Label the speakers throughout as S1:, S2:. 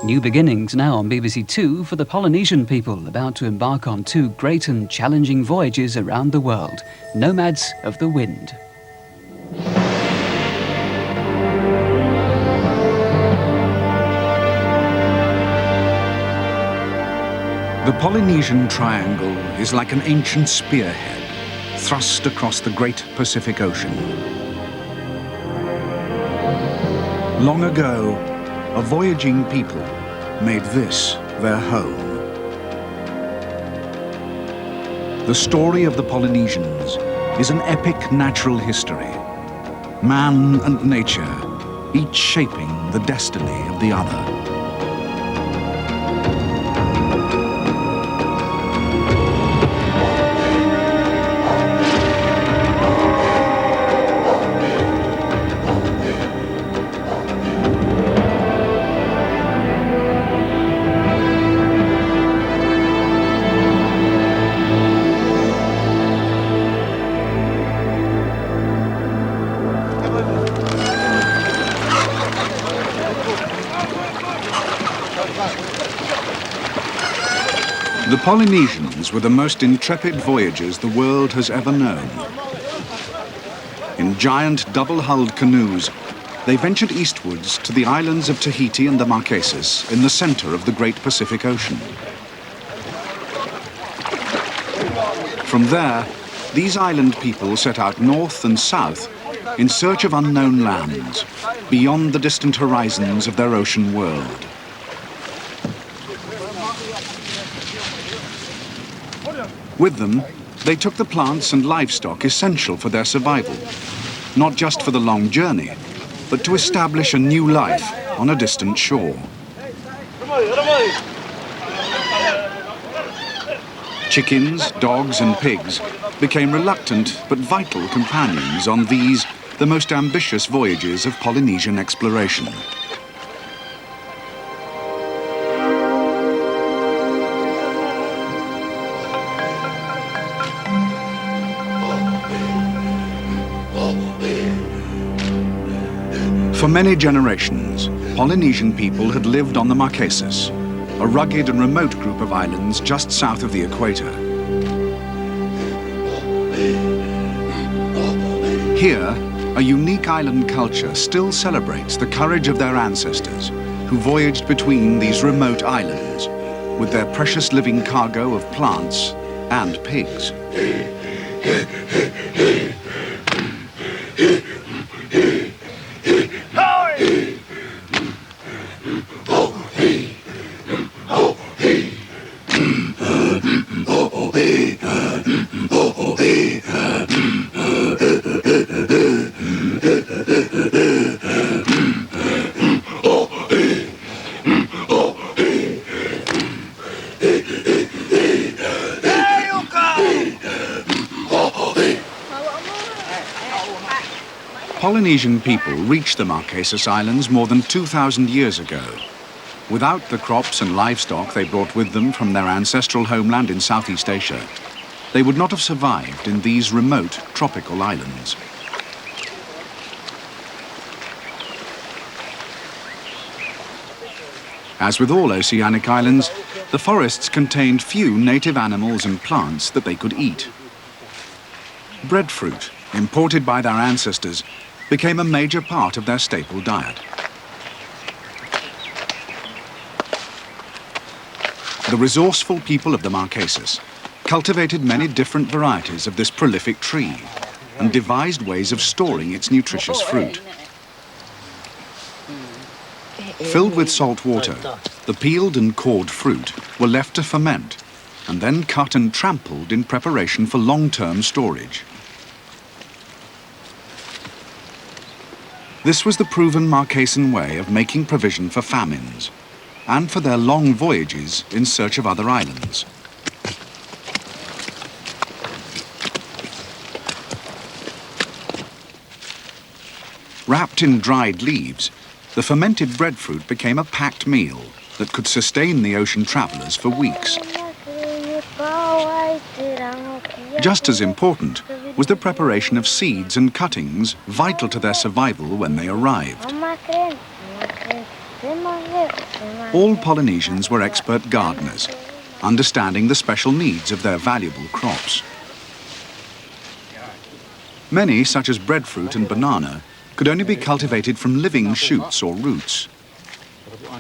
S1: New beginnings now on BBC Two for the Polynesian people about to embark on two great and challenging voyages around the world, Nomads of the Wind.
S2: The Polynesian Triangle is like an ancient spearhead thrust across the great Pacific Ocean. Long ago, a voyaging people made this their home. The story of the Polynesians is an epic natural history. Man and nature, each shaping the destiny of the other. The Polynesians were the most intrepid voyagers the world has ever known. In giant double-hulled canoes, they ventured eastwards to the islands of Tahiti and the Marquesas in the center of the great Pacific Ocean. From there, these island people set out north and south in search of unknown lands, beyond the distant horizons of their ocean world. With them, they took the plants and livestock essential for their survival, not just for the long journey, but to establish a new life on a distant shore. Chickens, dogs, and pigs became reluctant but vital companions on these, the most ambitious voyages of Polynesian exploration. For many generations, Polynesian people had lived on the Marquesas, a rugged and remote group of islands just south of the equator. Here, a unique island culture still celebrates the courage of their ancestors who voyaged between these remote islands with their precious living cargo of plants and pigs. Polynesian people reached the Marquesas Islands more than 2,000 years ago. Without the crops and livestock they brought with them from their ancestral homeland in Southeast Asia, they would not have survived in these remote tropical islands. As with all oceanic islands, the forests contained few native animals and plants that they could eat. Breadfruit, imported by their ancestors, became a major part of their staple diet. The resourceful people of the Marquesas cultivated many different varieties of this prolific tree and devised ways of storing its nutritious fruit. Filled with salt water, the peeled and cored fruit were left to ferment and then cut and trampled in preparation for long-term storage. This was the proven Marquesan way of making provision for famines and for their long voyages in search of other islands. Wrapped in dried leaves, the fermented breadfruit became a packed meal that could sustain the ocean travelers for weeks. Just as important was the preparation of seeds and cuttings vital to their survival when they arrived. All Polynesians were expert gardeners, understanding the special needs of their valuable crops. Many, such as breadfruit and banana, could only be cultivated from living shoots or roots.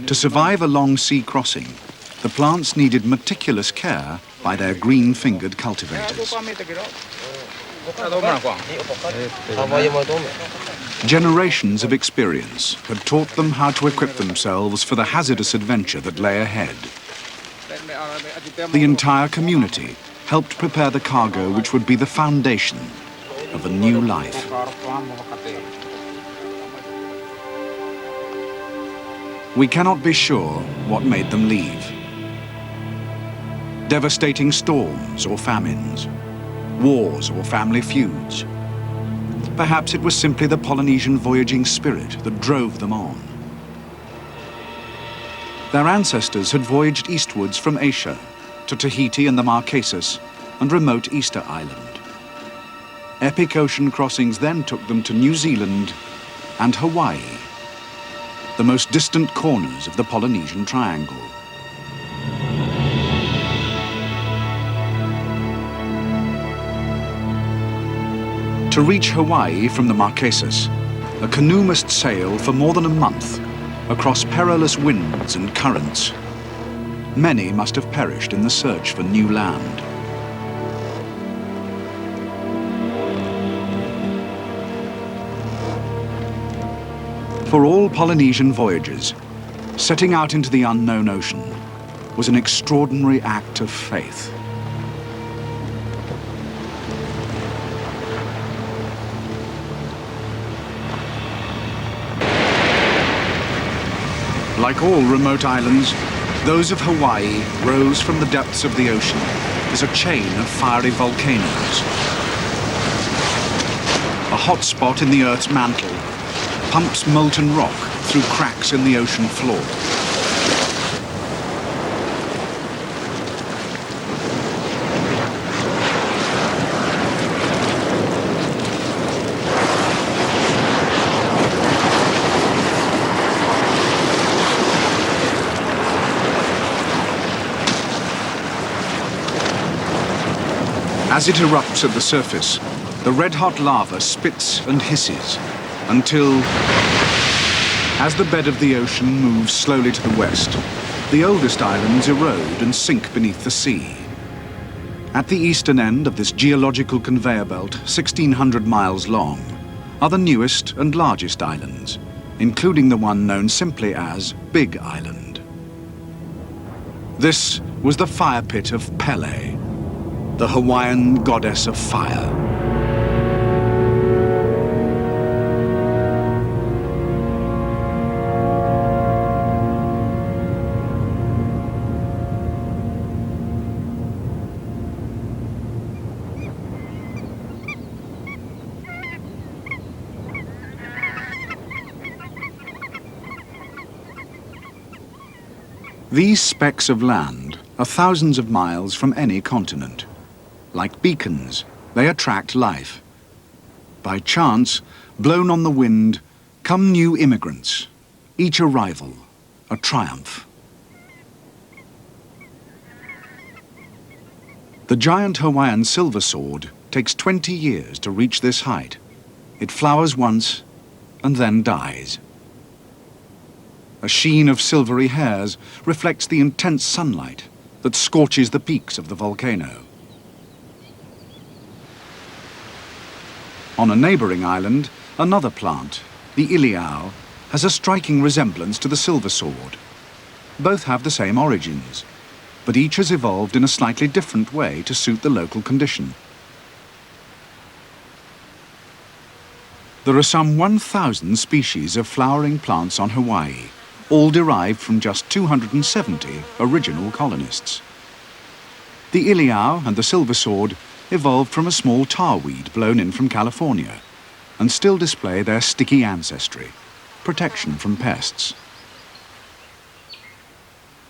S2: To survive a long sea crossing, the plants needed meticulous care by their green-fingered cultivators. Generations of experience had taught them how to equip themselves for the hazardous adventure that lay ahead. The entire community helped prepare the cargo which would be the foundation of a new life. We cannot be sure what made them leave. Devastating storms or famines, wars or family feuds. Perhaps it was simply the Polynesian voyaging spirit that drove them on. Their ancestors had voyaged eastwards from Asia to Tahiti and the Marquesas and remote Easter Island. Epic ocean crossings then took them to New Zealand and Hawaii, the most distant corners of the Polynesian Triangle. To reach Hawaii from the Marquesas, a canoe must sail for more than a month across perilous winds and currents. Many must have perished in the search for new land. For all Polynesian voyagers, setting out into the unknown ocean was an extraordinary act of faith. Like all remote islands, those of Hawaii rose from the depths of the ocean as a chain of fiery volcanoes. A hot spot in the Earth's mantle pumps molten rock through cracks in the ocean floor. As it erupts at the surface, the red-hot lava spits and hisses until, as the bed of the ocean moves slowly to the west, the oldest islands erode and sink beneath the sea. At the eastern end of this geological conveyor belt, 1,600 miles long, are the newest and largest islands, including the one known simply as Big Island. This was the fire pit of Pele, the Hawaiian goddess of fire. These specks of land are thousands of miles from any continent. Like beacons, they attract life. By chance, blown on the wind, come new immigrants, each arrival a triumph. The giant Hawaiian silver sword takes 20 years to reach this height. It flowers once and then dies. A sheen of silvery hairs reflects the intense sunlight that scorches the peaks of the volcano. On a neighboring island, another plant, the iliao, has a striking resemblance to the silver sword. Both have the same origins, but each has evolved in a slightly different way to suit the local condition. There are some 1,000 species of flowering plants on Hawaii, all derived from just 270 original colonists. The iliao and the silver sword evolved from a small tarweed blown in from California and still display their sticky ancestry, protection from pests.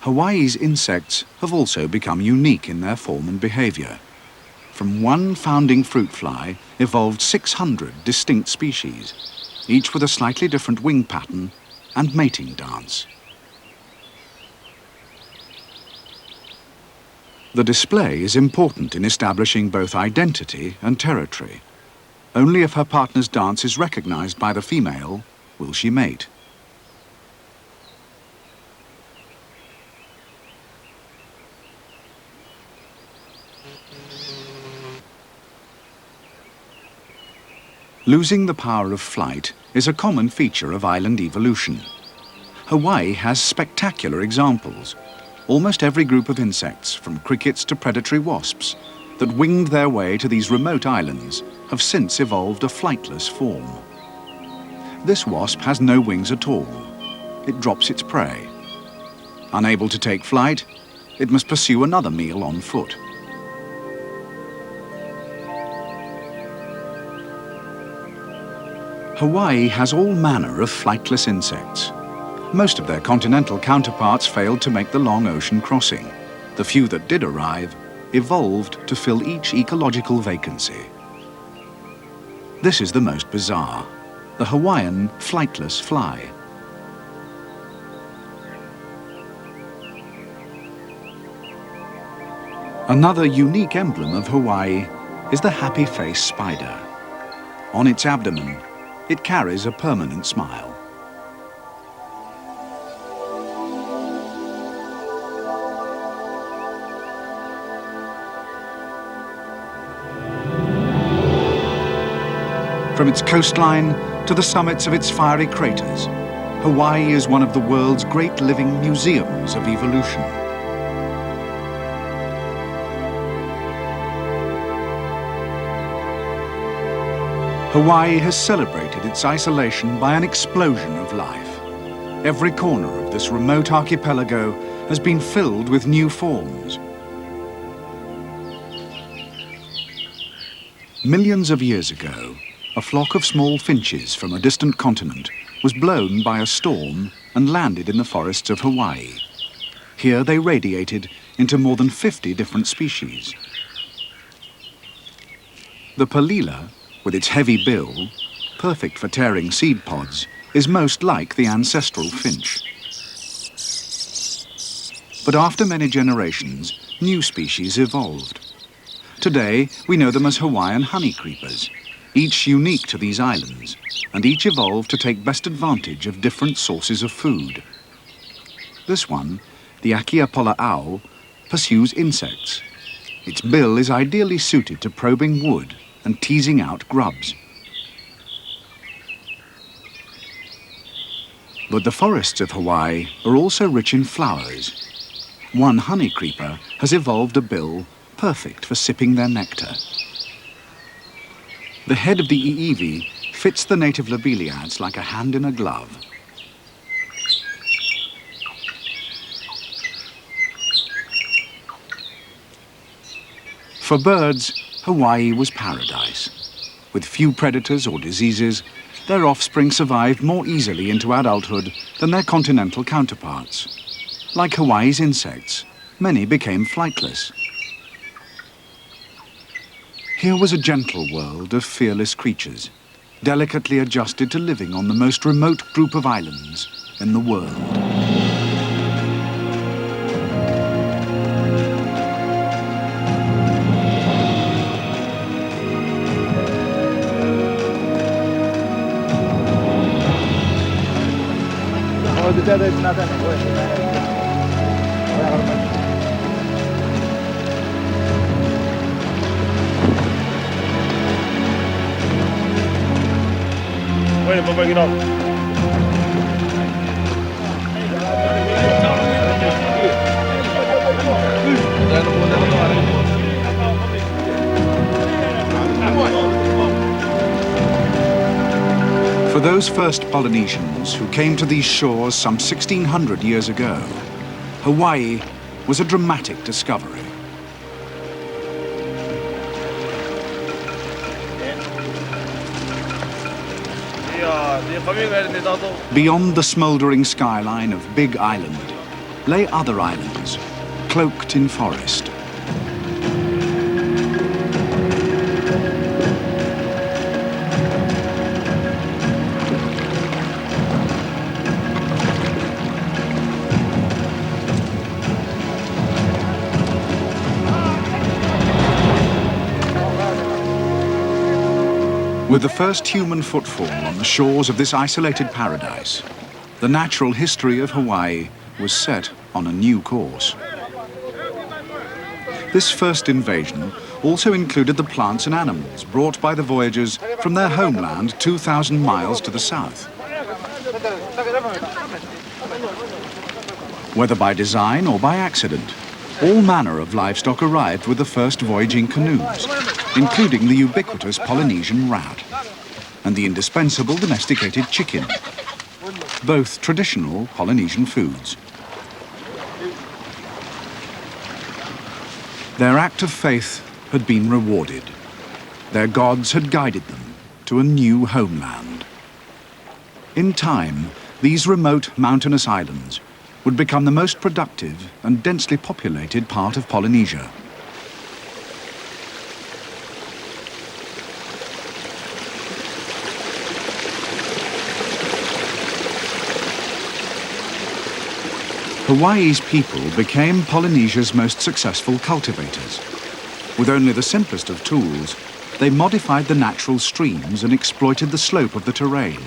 S2: Hawaii's insects have also become unique in their form and behavior. From one founding fruit fly evolved 600 distinct species, each with a slightly different wing pattern and mating dance. The display is important in establishing both identity and territory. Only if her partner's dance is recognized by the female will she mate. Losing the power of flight is a common feature of island evolution. Hawaii has spectacular examples. Almost every group of insects, from crickets to predatory wasps, that winged their way to these remote islands have since evolved a flightless form. This wasp has no wings at all. It drops its prey. Unable to take flight, it must pursue another meal on foot. Hawaii has all manner of flightless insects. Most of their continental counterparts failed to make the long ocean crossing. The few that did arrive evolved to fill each ecological vacancy. This is the most bizarre, the Hawaiian flightless fly. Another unique emblem of Hawaii is the happy-faced spider. On its abdomen, it carries a permanent smile. From its coastline to the summits of its fiery craters, Hawaii is one of the world's great living museums of evolution. Hawaii has celebrated its isolation by an explosion of life. Every corner of this remote archipelago has been filled with new forms. Millions of years ago, a flock of small finches from a distant continent was blown by a storm and landed in the forests of Hawaii. Here they radiated into more than 50 different species. The palila, with its heavy bill, perfect for tearing seed pods, is most like the ancestral finch. But after many generations, new species evolved. Today, we know them as Hawaiian honeycreepers, each unique to these islands, and each evolved to take best advantage of different sources of food. This one, the Akiapola'au, pursues insects. Its bill is ideally suited to probing wood and teasing out grubs. But the forests of Hawaii are also rich in flowers. One honeycreeper has evolved a bill perfect for sipping their nectar. The head of the iiwi fits the native lobeliads like a hand in a glove. For birds, Hawaii was paradise. With few predators or diseases, their offspring survived more easily into adulthood than their continental counterparts. Like Hawaii's insects, many became flightless. Here was a gentle world of fearless creatures, delicately adjusted to living on the most remote group of islands in the world.
S3: Wait, but bring it up.
S2: For those first Polynesians who came to these shores some 1,600 years ago, Hawaii was a dramatic discovery. Beyond the smouldering skyline of Big Island lay other islands, cloaked in forest. With the first human footfall on the shores of this isolated paradise, the natural history of Hawaii was set on a new course. This first invasion also included the plants and animals brought by the voyagers from their homeland 2,000 miles to the south. Whether by design or by accident, all manner of livestock arrived with the first voyaging canoes, including the ubiquitous Polynesian rat and the indispensable domesticated chicken, both traditional Polynesian foods. Their act of faith had been rewarded. Their gods had guided them to a new homeland. In time, these remote mountainous islands would become the most productive and densely populated part of Polynesia. Hawaii's people became Polynesia's most successful cultivators. With only the simplest of tools, they modified the natural streams and exploited the slope of the terrain,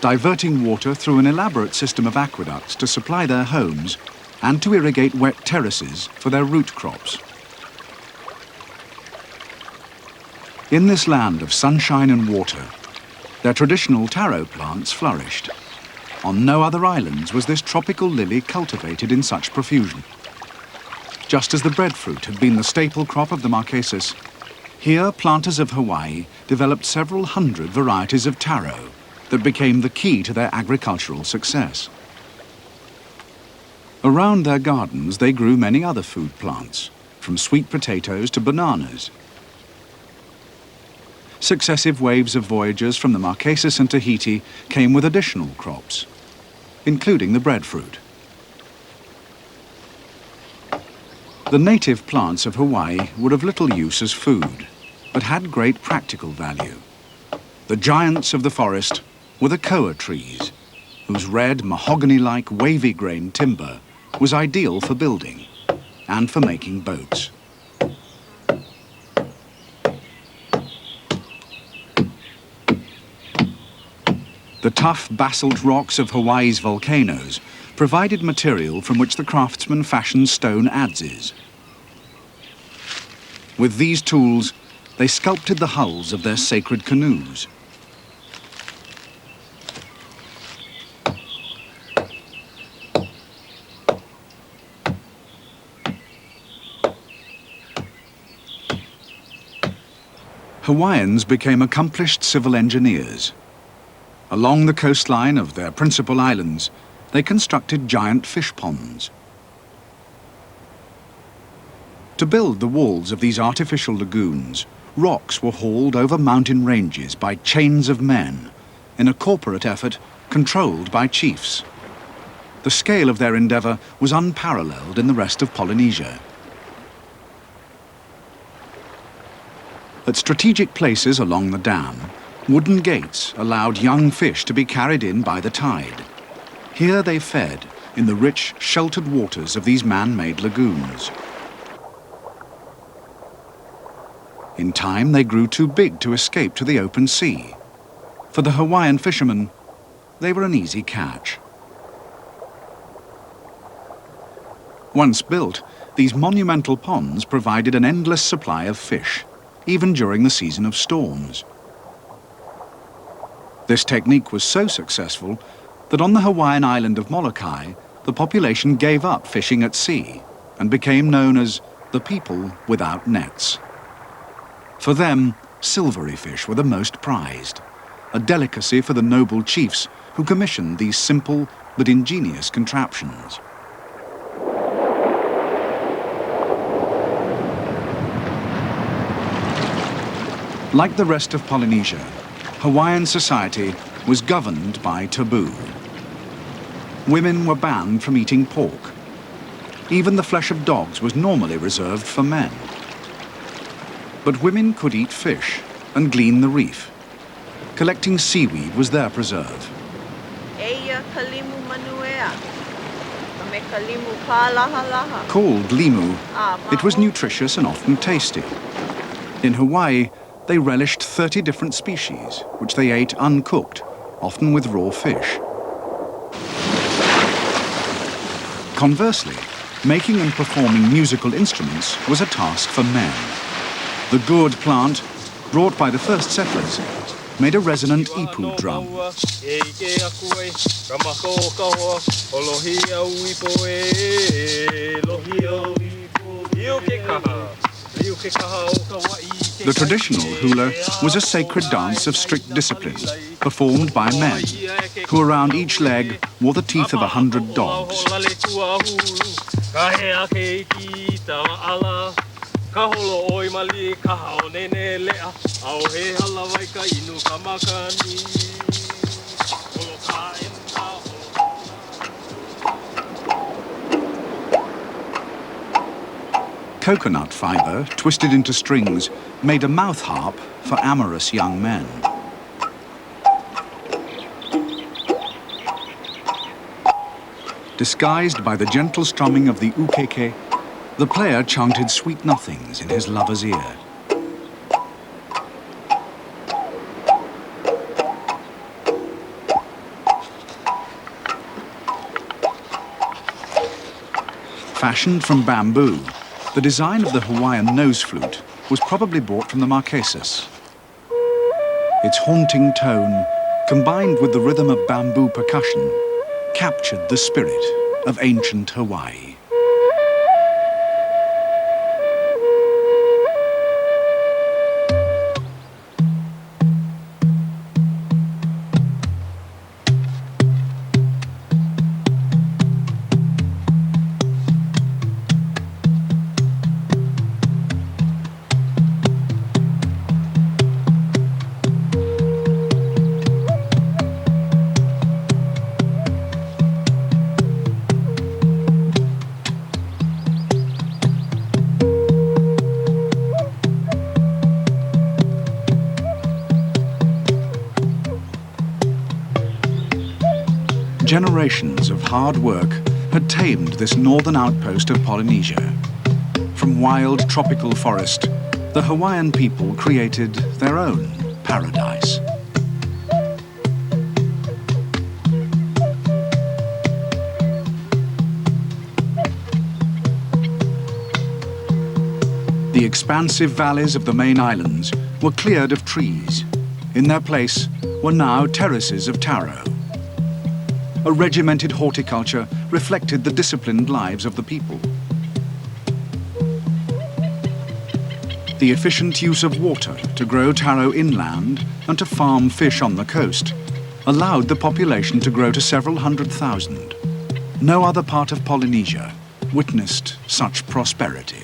S2: diverting water through an elaborate system of aqueducts to supply their homes and to irrigate wet terraces for their root crops. In this land of sunshine and water, their traditional taro plants flourished. On no other islands was this tropical lily cultivated in such profusion. Just as the breadfruit had been the staple crop of the Marquesas, here planters of Hawaii developed several hundred varieties of taro that became the key to their agricultural success. Around their gardens, they grew many other food plants, from sweet potatoes to bananas. Successive waves of voyagers from the Marquesas and Tahiti came with additional crops, including the breadfruit. The native plants of Hawaii were of little use as food, but had great practical value. The giants of the forest were the koa trees, whose red mahogany-like wavy-grain timber was ideal for building and for making boats. The tough basalt rocks of Hawaii's volcanoes provided material from which the craftsmen fashioned stone adzes. With these tools, they sculpted the hulls of their sacred canoes. Hawaiians became accomplished civil engineers. Along the coastline of their principal islands, they constructed giant fish ponds. To build the walls of these artificial lagoons, rocks were hauled over mountain ranges by chains of men in a corporate effort controlled by chiefs. The scale of their endeavor was unparalleled in the rest of Polynesia. At strategic places along the dam, wooden gates allowed young fish to be carried in by the tide. Here they fed in the rich, sheltered waters of these man-made lagoons. In time, they grew too big to escape to the open sea. For the Hawaiian fishermen, they were an easy catch. Once built, these monumental ponds provided an endless supply of fish, even during the season of storms. This technique was so successful that on the Hawaiian island of Molokai, the population gave up fishing at sea and became known as the people without nets. For them, silvery fish were the most prized, a delicacy for the noble chiefs who commissioned these simple but ingenious contraptions. Like the rest of Polynesia, Hawaiian society was governed by taboo. Women were banned from eating pork. Even the flesh of dogs was normally reserved for men. But women could eat fish and glean the reef. Collecting seaweed was their preserve. Called limu, it was nutritious and often tasty. In Hawaii, They relished 30 different species, which they ate uncooked, often with raw fish. Conversely, making and performing musical instruments was a task for men. The gourd plant, brought by the first settlers, made a resonant ipu drum. The traditional hula was a sacred dance of strict discipline, performed by men, who around each leg wore the teeth of 100 dogs. Coconut fibre, twisted into strings, made a mouth harp for amorous young men. Disguised by the gentle strumming of the ukeke, the player chanted sweet nothings in his lover's ear. Fashioned from bamboo, the design of the Hawaiian nose flute was probably brought from the Marquesas. Its haunting tone, combined with the rhythm of bamboo percussion, captured the spirit of ancient Hawaii. Generations of hard work had tamed this northern outpost of Polynesia. From wild tropical forest, the Hawaiian people created their own paradise. The expansive valleys of the main islands were cleared of trees. In their place were now terraces of taro. A regimented horticulture reflected the disciplined lives of the people. The efficient use of water to grow taro inland and to farm fish on the coast allowed the population to grow to several 100,000. No other part of Polynesia witnessed such prosperity.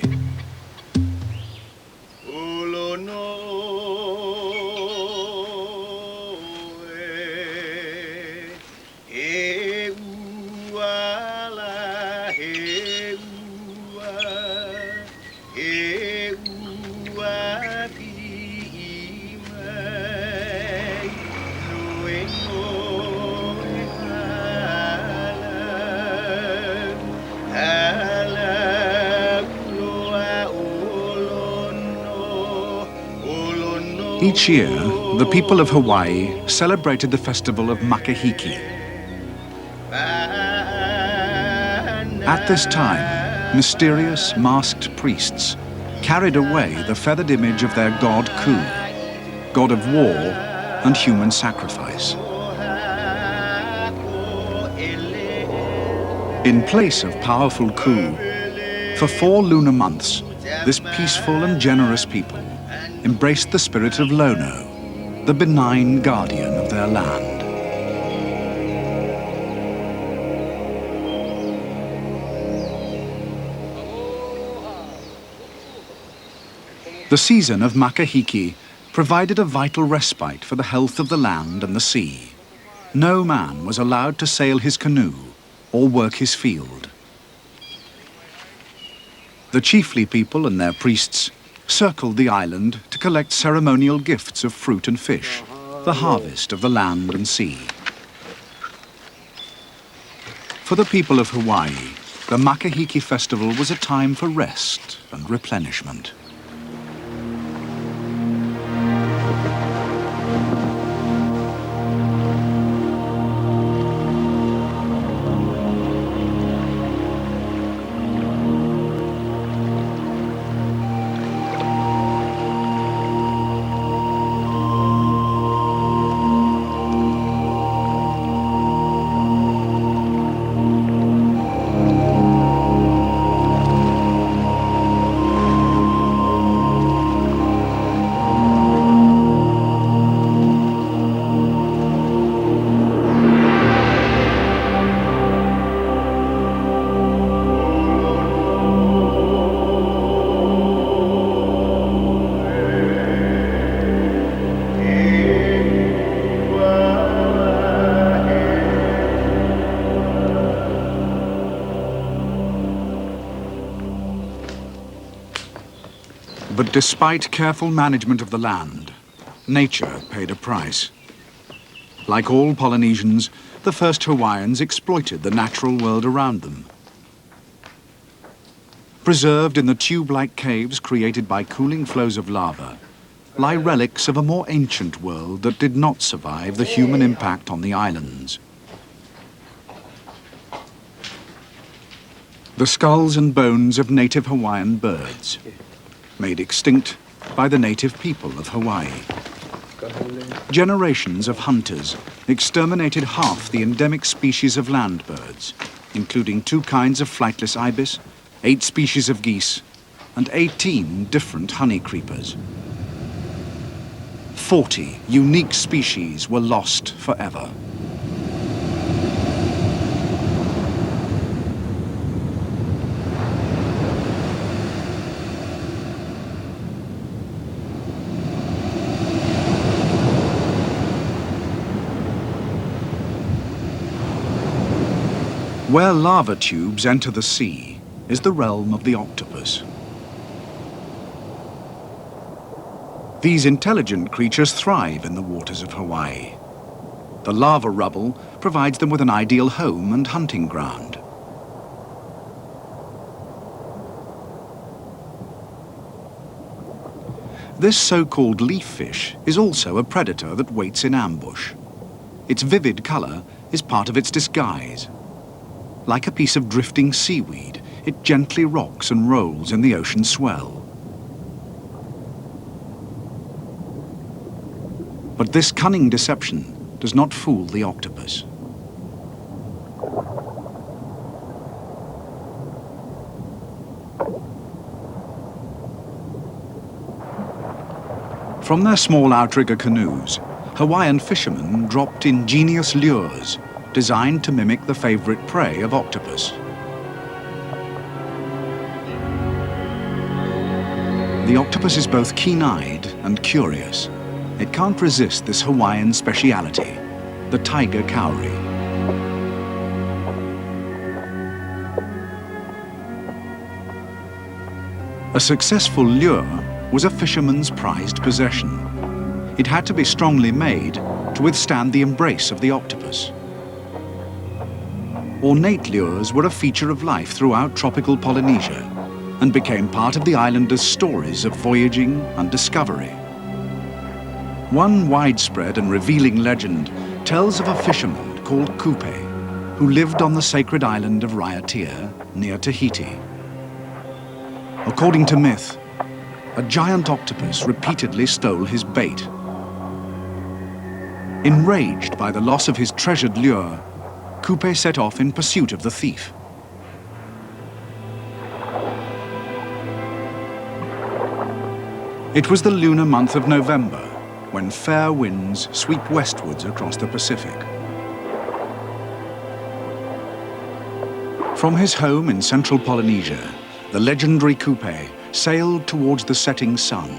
S2: Each year, the people of Hawaii celebrated the festival of Makahiki. At this time, mysterious masked priests carried away the feathered image of their god Ku, god of war and human sacrifice. In place of powerful Ku, for 4 lunar months, this peaceful and generous people embraced the spirit of Lono, the benign guardian of their land. The season of Makahiki provided a vital respite for the health of the land and the sea. No man was allowed to sail his canoe or work his field. The chiefly people and their priests circled the island to collect ceremonial gifts of fruit and fish, the harvest of the land and sea. For the people of Hawaii, the Makahiki festival was a time for rest and replenishment. But despite careful management of the land, nature paid a price. Like all Polynesians, the first Hawaiians exploited the natural world around them. Preserved in the tube-like caves created by cooling flows of lava, lie relics of a more ancient world that did not survive the human impact on the islands. The skulls and bones of native Hawaiian birds, made extinct by the native people of Hawaii. Generations of hunters exterminated half the endemic species of land birds, including 2 kinds of flightless ibis, 8 species of geese, and 18 different honey creepers. 40 unique species were lost forever. Where lava tubes enter the sea is the realm of the octopus. These intelligent creatures thrive in the waters of Hawaii. The lava rubble provides them with an ideal home and hunting ground. This so-called leaf fish is also a predator that waits in ambush. Its vivid color is part of its disguise. Like a piece of drifting seaweed, it gently rocks and rolls in the ocean swell. But this cunning deception does not fool the octopus. From their small outrigger canoes, Hawaiian fishermen dropped ingenious lures designed to mimic the favorite prey of octopus. The octopus is both keen-eyed and curious. It can't resist this Hawaiian speciality, the tiger cowrie. A successful lure was a fisherman's prized possession. It had to be strongly made to withstand the embrace of the octopus. Ornate lures were a feature of life throughout tropical Polynesia and became part of the islanders' stories of voyaging and discovery. One widespread and revealing legend tells of a fisherman called Kupe, who lived on the sacred island of Raiatea near Tahiti. According to myth, a giant octopus repeatedly stole his bait. Enraged by the loss of his treasured lure, Kupe set off in pursuit of the thief. It was the lunar month of November, when fair winds sweep westwards across the Pacific. From his home in central Polynesia, the legendary Kupe sailed towards the setting sun,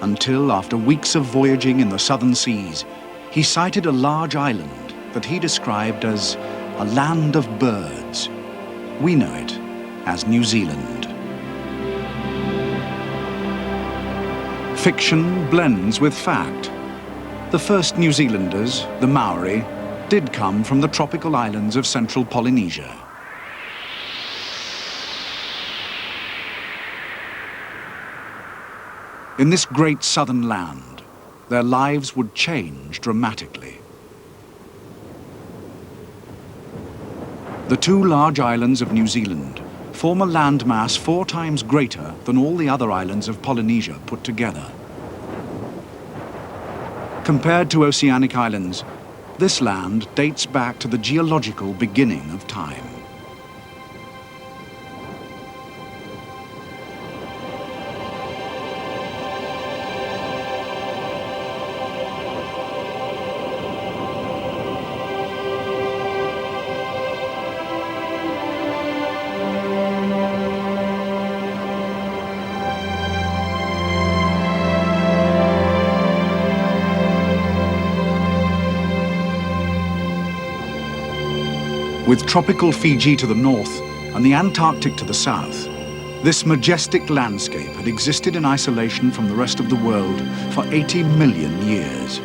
S2: until after weeks of voyaging in the southern seas, he sighted a large island that he described as a land of birds. We know it as New Zealand. Fiction blends with fact. The first New Zealanders, the Maori, did come from the tropical islands of central Polynesia. In this great southern land, their lives would change dramatically. The 2 large islands of New Zealand form a landmass 4 times greater than all the other islands of Polynesia put together. Compared to oceanic islands, this land dates back to the geological beginning of time. With tropical Fiji to the north and the Antarctic to the south, This majestic landscape had existed in isolation from the rest of the world for 80 million years.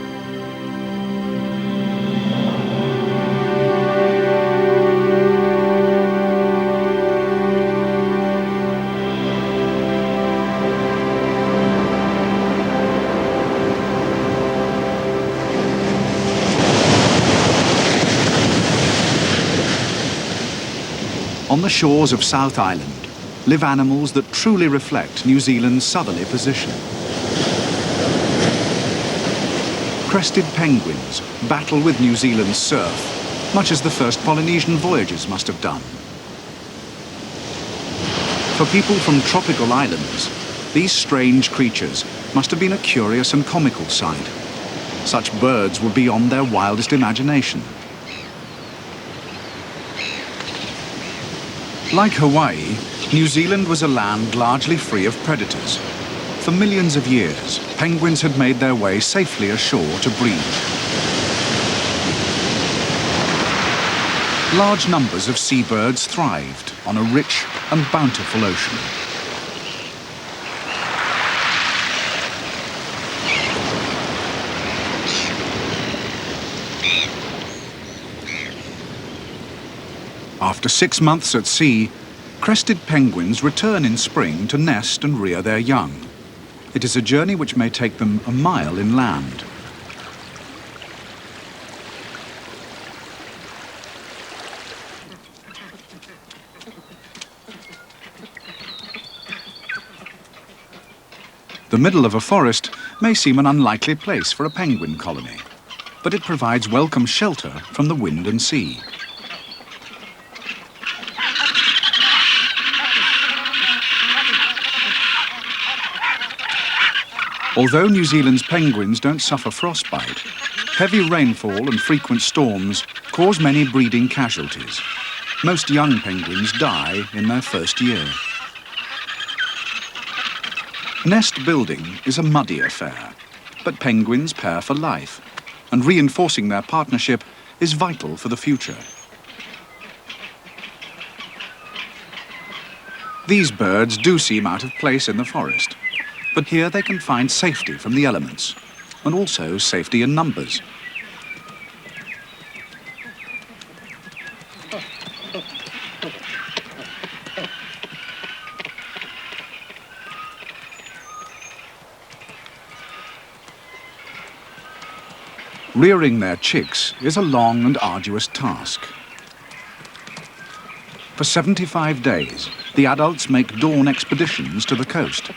S2: On the shores of South Island live animals that truly reflect New Zealand's southerly position. Crested penguins battle with New Zealand's surf, much as the first Polynesian voyagers must have done. For people from tropical islands, these strange creatures must have been a curious and comical sight. Such birds were beyond their wildest imagination. Like Hawaii, New Zealand was a land largely free of predators. For millions of years, penguins had made their way safely ashore to breed. Large numbers of seabirds thrived on a rich and bountiful ocean. After 6 months at sea, crested penguins return in spring to nest and rear their young. It is a journey which may take them a mile inland. The middle of a forest may seem an unlikely place for a penguin colony, but it provides welcome shelter from the wind and sea. Although New Zealand's penguins don't suffer frostbite, heavy rainfall and frequent storms cause many breeding casualties. Most young penguins die in their first year. Nest building is a muddy affair, but penguins pair for life, and reinforcing their partnership is vital for the future. These birds do seem out of place in the forest, but here they can find safety from the elements, and also safety in numbers. Rearing their chicks is a long and arduous task. For 75 days, the adults make dawn expeditions to the coast.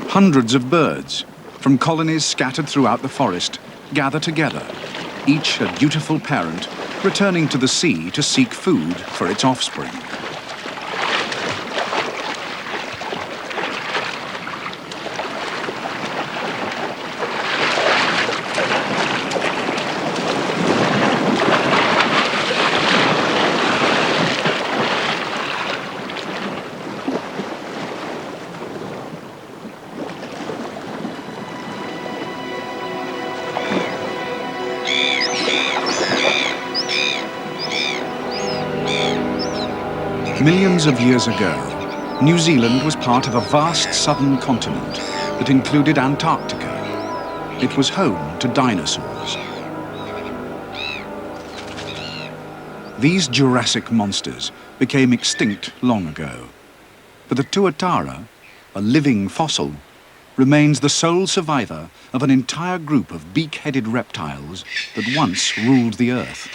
S2: Hundreds of birds, from colonies scattered throughout the forest, gather together, each a dutiful parent, returning to the sea to seek food for its offspring. Millions of years ago, New Zealand was part of a vast southern continent that included Antarctica. It was home to dinosaurs. These Jurassic monsters became extinct long ago, but the tuatara, a living fossil, remains the sole survivor of an entire group of beak-headed reptiles that once ruled the Earth.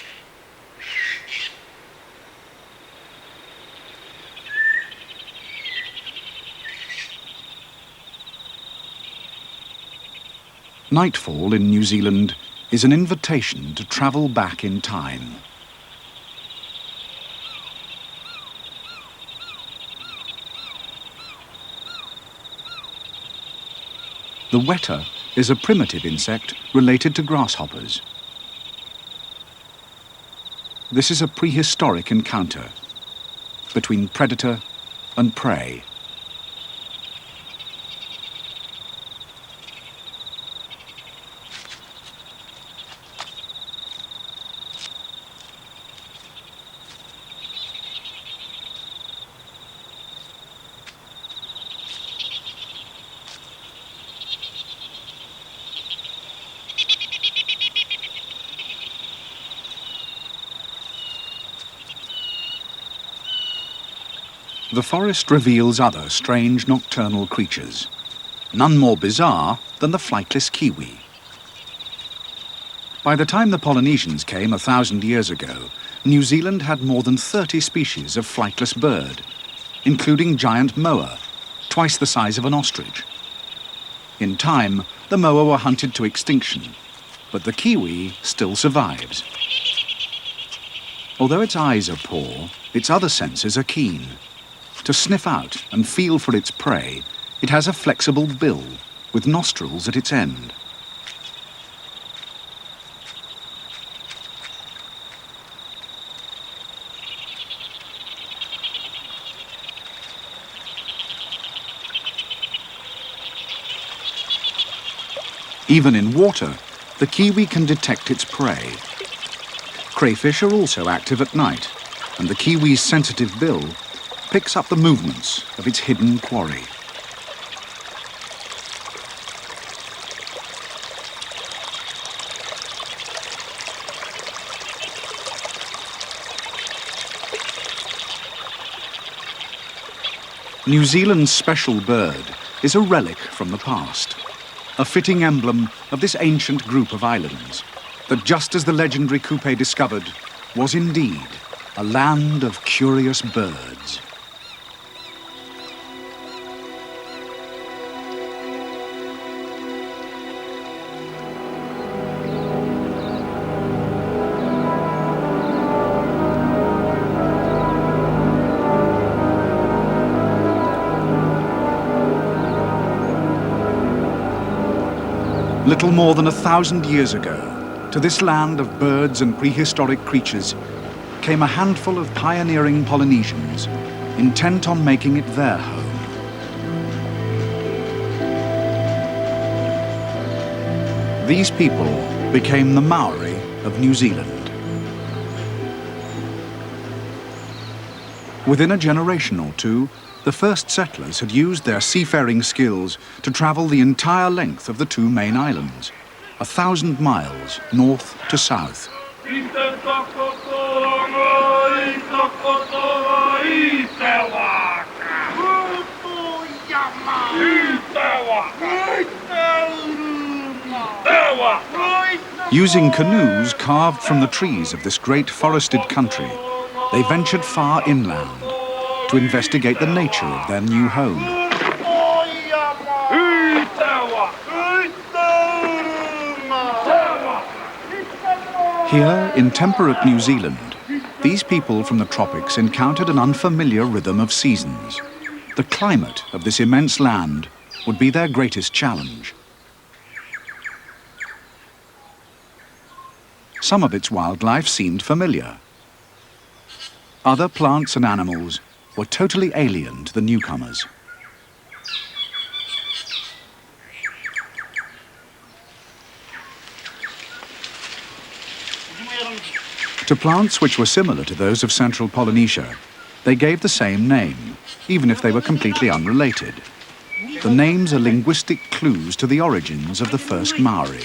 S2: Nightfall in New Zealand is an invitation to travel back in time. The weta is a primitive insect related to grasshoppers. This is a prehistoric encounter between predator and prey. the forest reveals other strange nocturnal creatures, none more bizarre than the flightless kiwi. By the time the Polynesians came 1,000 years ago, New Zealand had more than 30 species of flightless bird, including giant moa, twice the size of an ostrich. In time, the moa were hunted to extinction, but the kiwi still survives. Although its eyes are poor, its other senses are keen. To sniff out and feel for its prey, it has a flexible bill with nostrils at its end. Even in water, the kiwi can detect its prey. Crayfish are also active at night, and the kiwi's sensitive bill picks up the movements of its hidden quarry. New Zealand's special bird is a relic from the past, a fitting emblem of this ancient group of islands that, just as the legendary Coupe discovered, was indeed a land of curious birds. Little more than 1,000 years ago, to this land of birds and prehistoric creatures came a handful of pioneering Polynesians, intent on making it their home. These people became the Maori of New Zealand. Within a generation or two, the first settlers had used their seafaring skills to travel the entire length of the two main islands, 1,000 miles north to south. Using canoes carved from the trees of this great forested country, they ventured far inland to investigate the nature of their new home. Here, in temperate New Zealand, these people from the tropics encountered an unfamiliar rhythm of seasons. The climate of this immense land would be their greatest challenge. Some of its wildlife seemed familiar. Other plants and animals were totally alien to the newcomers. To plants which were similar to those of central Polynesia, they gave the same name, even if they were completely unrelated. The names are linguistic clues to the origins of the first Maori.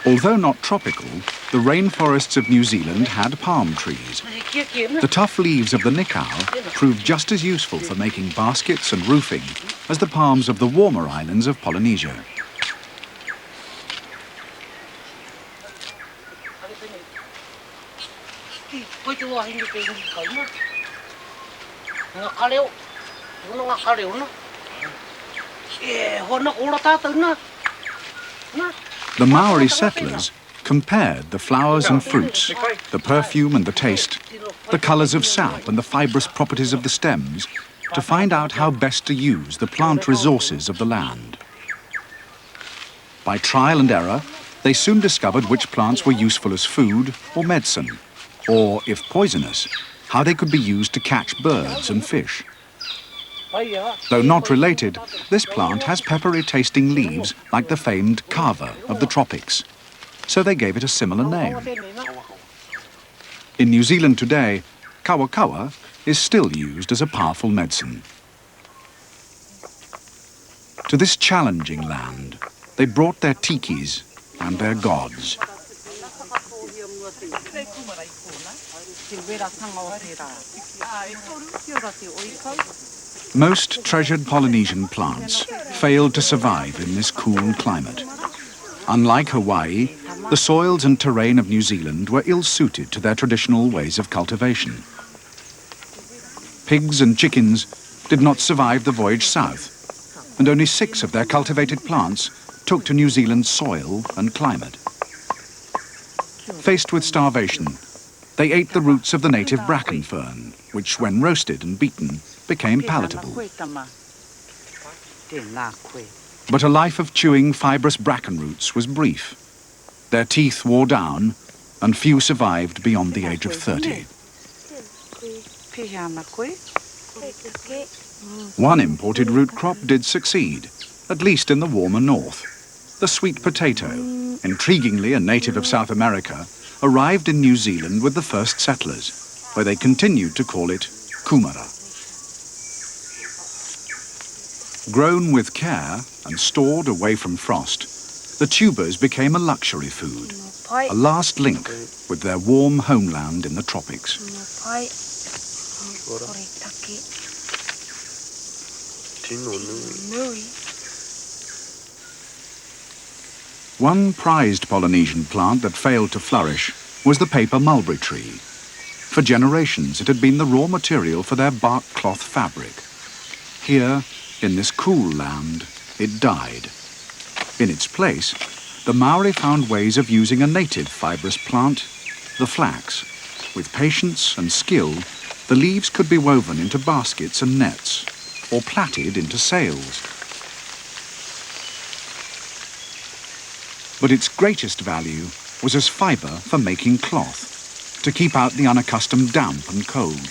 S2: Although not tropical, the rainforests of New Zealand had palm trees. The tough leaves of the nikau proved just as useful for making baskets and roofing as the palms of the warmer islands of Polynesia. The Maori settlers compared the flowers and fruits, the perfume and the taste, the colours of sap and the fibrous properties of the stems to find out how best to use the plant resources of the land. By trial and error, they soon discovered which plants were useful as food or medicine, or, if poisonous, how they could be used to catch birds and fish. Though not related, this plant has peppery-tasting leaves like the famed kava of the tropics, so they gave it a similar name. In New Zealand today, kawa is still used as a powerful medicine. To this challenging land, they brought their tikis and their gods. Most treasured Polynesian plants failed to survive in this cool climate. Unlike Hawaii, the soils and terrain of New Zealand were ill-suited to their traditional ways of cultivation. Pigs and chickens did not survive the voyage south, and only 6 of their cultivated plants took to New Zealand's soil and climate. Faced with starvation, they ate the roots of the native bracken fern, which, when roasted and beaten, became palatable. But a life of chewing fibrous bracken roots was brief. Their teeth wore down, and few survived beyond the age of 30. One imported root crop did succeed, at least in the warmer north. The sweet potato, intriguingly a native of South America, arrived in New Zealand with the first settlers, where they continued to call it kumara. Grown with care and stored away from frost, the tubers became a luxury food, a last link with their warm homeland in the tropics. One prized Polynesian plant that failed to flourish was the paper mulberry tree. For generations, it had been the raw material for their bark cloth fabric. Here, in this cool land, it died. In its place, the Maori found ways of using a native fibrous plant, the flax. With patience and skill, the leaves could be woven into baskets and nets, or plaited into sails. But its greatest value was as fibre for making cloth, to keep out the unaccustomed damp and cold.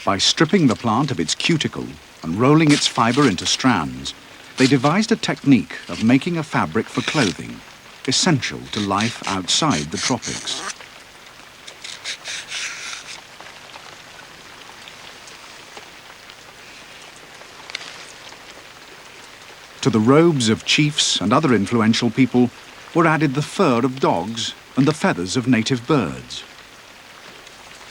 S2: By stripping the plant of its cuticle and rolling its fibre into strands, they devised a technique of making a fabric for clothing, essential to life outside the tropics. To the robes of chiefs and other influential people were added the fur of dogs and the feathers of native birds.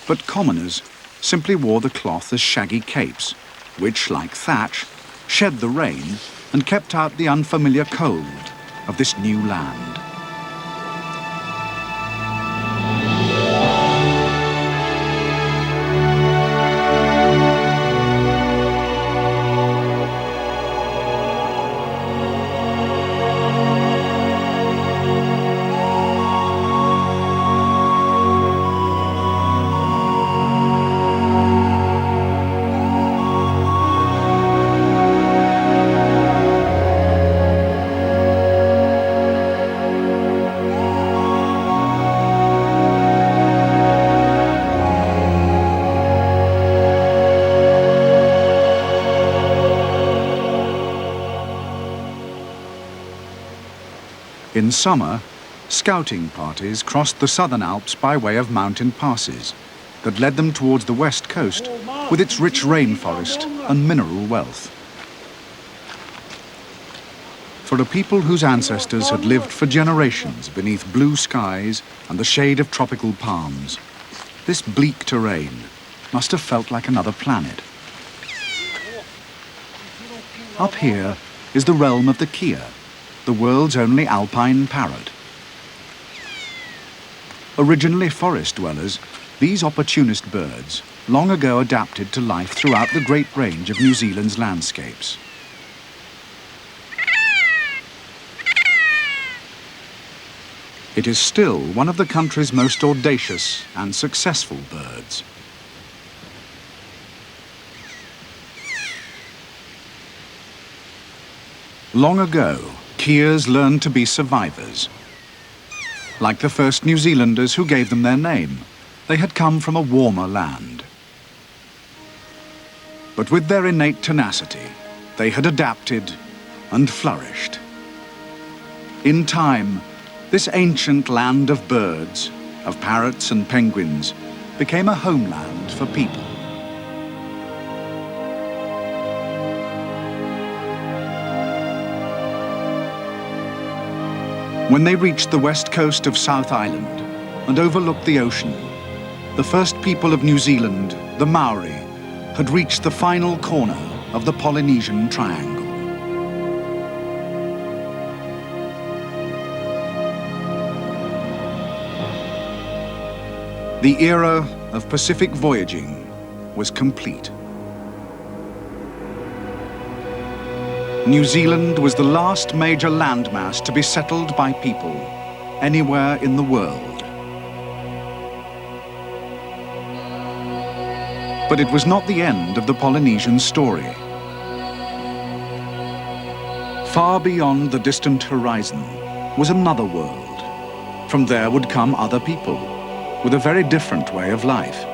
S2: But commoners simply wore the cloth as shaggy capes, which, like thatch, shed the rain and kept out the unfamiliar cold of this new land. In summer, scouting parties crossed the southern Alps by way of mountain passes that led them towards the west coast with its rich rainforest and mineral wealth. For a people whose ancestors had lived for generations beneath blue skies and the shade of tropical palms, this bleak terrain must have felt like another planet. Up here is the realm of the kea, the world's only alpine parrot. Originally forest dwellers, these opportunist birds long ago adapted to life throughout the great range of New Zealand's landscapes. It is still one of the country's most audacious and successful birds. Long ago, keas learned to be survivors. Like the first New Zealanders who gave them their name, they had come from a warmer land. But with their innate tenacity, they had adapted and flourished. In time, this ancient land of birds, of parrots and penguins, became a homeland for people. When they reached the west coast of South Island and overlooked the ocean, the first people of New Zealand, the Maori, had reached the final corner of the Polynesian Triangle. The era of Pacific voyaging was complete. New Zealand was the last major landmass to be settled by people anywhere in the world. But it was not the end of the Polynesian story. Far beyond the distant horizon was another world. From there would come other people with a very different way of life.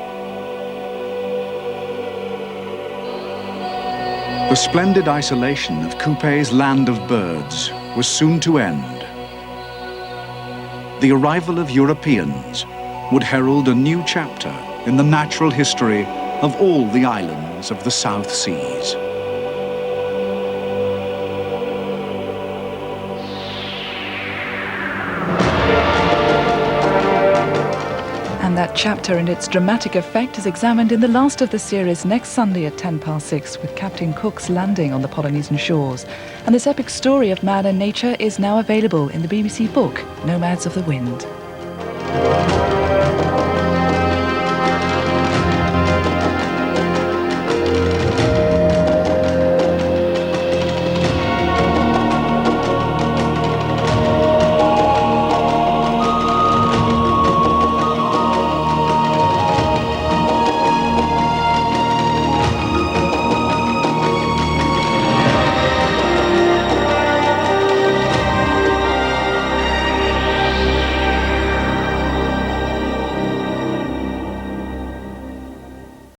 S2: The splendid isolation of Kupe's land of birds was soon to end. The arrival of Europeans would herald a new chapter in the natural history of all the islands of the South Seas.
S4: And that chapter and its dramatic effect is examined in the last of the series next Sunday at 6:10 with Captain Cook's landing on the Polynesian shores. And this epic story of man and nature is now available in the BBC book, Nomads of the Wind.